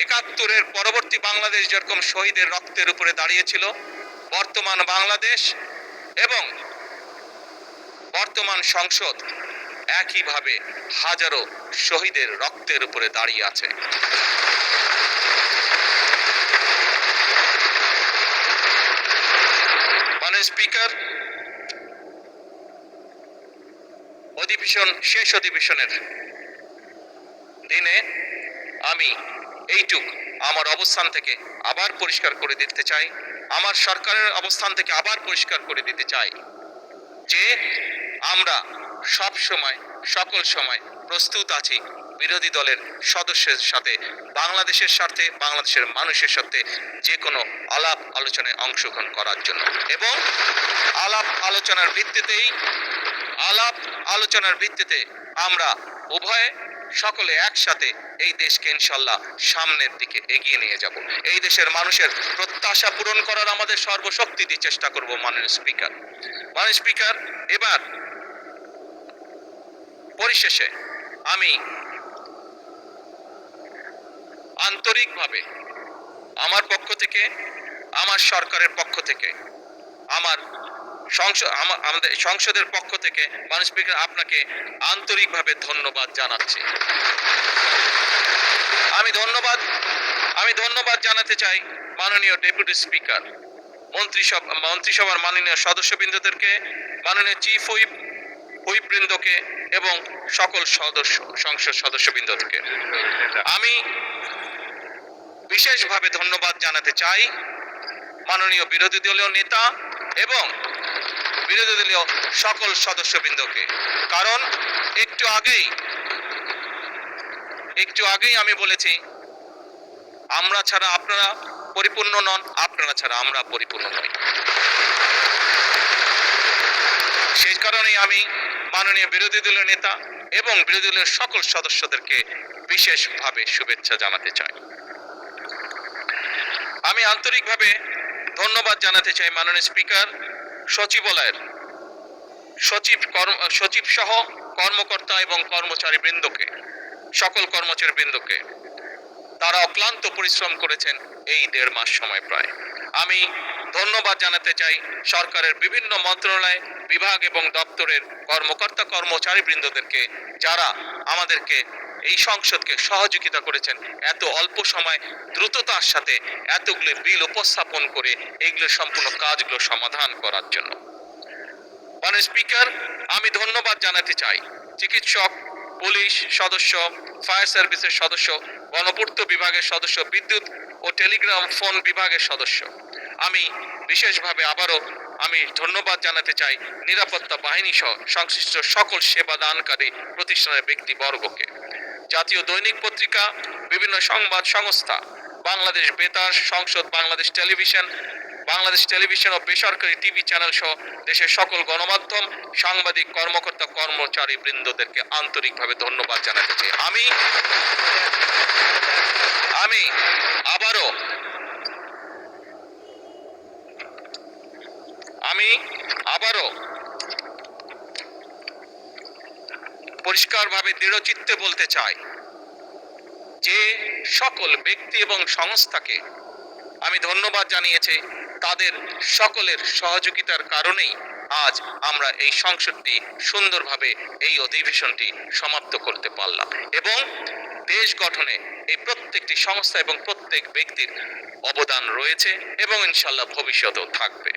একাত্তরের পরবর্তী বাংলাদেশ যেরকম শহীদের রক্তের উপরে দাঁড়িয়েছিল, বর্তমান বাংলাদেশ এবং বর্তমান সংসদ একইভাবে হাজারো শহীদের রক্তের উপরে দাঁড়িয়ে আছে। মাননীয় স্পিকার, শেষ অধিবেশনের দিনে আমি এইটুক আমার অবস্থান থেকে আবার পরিষ্কার করে দিতে চাই, আমার সরকারের অবস্থান থেকে আবার পরিষ্কার করে দিতে চাই যে আমরা সব সময় সকল সময় প্রস্তুত আছি বিরোধী দলের সদস্যের সাথে বাংলাদেশের স্বার্থে, বাংলাদেশের মানুষের সাথে যে কোনো আলাপ আলোচনায় অংশগ্রহণ করার জন্য, এবং আলাপ আলোচনার ভিত্তিতে আমরা উভয়ে সকলে একসাথে এই দেশকে ইনশাল্লাহ সামনের দিকে এগিয়ে নিয়ে যাব। এই দেশের মানুষের প্রত্যাশা পূরণ করার আমাদের সর্বশক্তি দিয়ে চেষ্টা করব। মাননীয় স্পিকার, এবার পরিশেষে আমি আন্তরিকভাবে আমার পক্ষ থেকে, আমার সরকারের পক্ষ থেকে, আমাদের সংসদের পক্ষ থেকে মাননীয় স্পিকার আপনাকে আন্তরিকভাবে ধন্যবাদ জানাচ্ছি। আমি ধন্যবাদ জানাতে চাই মাননীয় ডেপুটি স্পিকার, মন্ত্রিসভার মাননীয় সদস্যবৃন্দদেরকে, মাননীয় চিফ হুইপবৃন্দকে এবং সকল সংসদ সদস্যবৃন্দকে। আমি বিশেষভাবে ধন্যবাদ জানাতে চাই মাননীয় বিরোধী দলীয় নেতা এবং বিরোধী দলীয় সকল সদস্যবৃন্দকে, কারণ একটু আগেই আমি বলেছি, আমরা ছাড়া আপনারা পরিপূর্ণ নন, আপনারা ছাড়া আমরা পরিপূর্ণ নই। সেই কারণেই আমি মাননীয় বিরোধী দলীয় নেতা এবং বিরোধী দলের সকল সদস্যদেরকে বিশেষভাবে শুভেচ্ছা জানাতে চাই। আমি আন্তরিকভাবে ধন্যবাদ জানাতে চাই মাননীয় স্পিকার, সচিবালয়ের সচিব সহ কর্মকর্তা এবং কর্মচারী বৃন্দকে, সকল কর্মচারী বৃন্দকে। তারা অক্লান্ত পরিশ্রম করেছেন এই 1.5 মাস সময় প্রায়। আমি ধন্যবাদ জানাতে চাই সরকারের বিভিন্ন মন্ত্রণালয়, বিভাগ এবং দপ্তরের কর্মকর্তা কর্মচারী বৃন্দদেরকে, যারা আমাদেরকে এই সংসদকে সহযোগিতা করেছেন এত অল্প সময় দ্রুততার সাথে এতগুলো বিল উপস্থাপন করে এইগুলো সম্পূর্ণ কাজগুলো সমাধান করার জন্য। মাননীয় স্পিকার, আমি ধন্যবাদ জানাতে চাই চিকিৎসক, পুলিশ সদস্য, ফায়ার সার্ভিসের সদস্য, গণপূর্ত বিভাগের সদস্য, বিদ্যুৎ ও টেলিগ্রাম ফোন বিভাগের সদস্য। আমি বিশেষভাবে আবারও আমি ধন্যবাদ জানাতে চাই নিরাপত্তা বাহিনী সহ সংশ্লিষ্ট সকল সেবা দানকারী প্রতিষ্ঠানের ব্যক্তিবর্গকে। জাতীয় দৈনিক পত্রিকা, বিভিন্ন সংবাদ সংস্থা, বাংলাদেশ বেতার, সংসদ, বাংলাদেশ টেলিভিশন ও বেসরকারি টিভি চ্যানেল সহ দেশের সকল গণমাধ্যম, সাংবাদিক, কর্মকর্তা, কর্মচারী বৃন্দদেরকে আন্তরিকভাবে ধন্যবাদ জানাতে চাই। আমি আবারও পরিষ্কারভাবে দৃঢ়চিত্তে বলতে চাই যে সকল ব্যক্তি এবং সংস্থাকে আমি ধন্যবাদ জানিয়েছি, তাদের সকলের সহযোগিতার কারণেই আজ আমরা এই সংসদটি সুন্দরভাবে এই অধিবেশনটি সমাপ্ত করতে পারলাম, এবং দেশ গঠনে এই প্রত্যেকটি সংস্থা এবং প্রত্যেক ব্যক্তির অবদান রয়েছে এবং ইনশাআল্লাহ ভবিষ্যতেও থাকবে।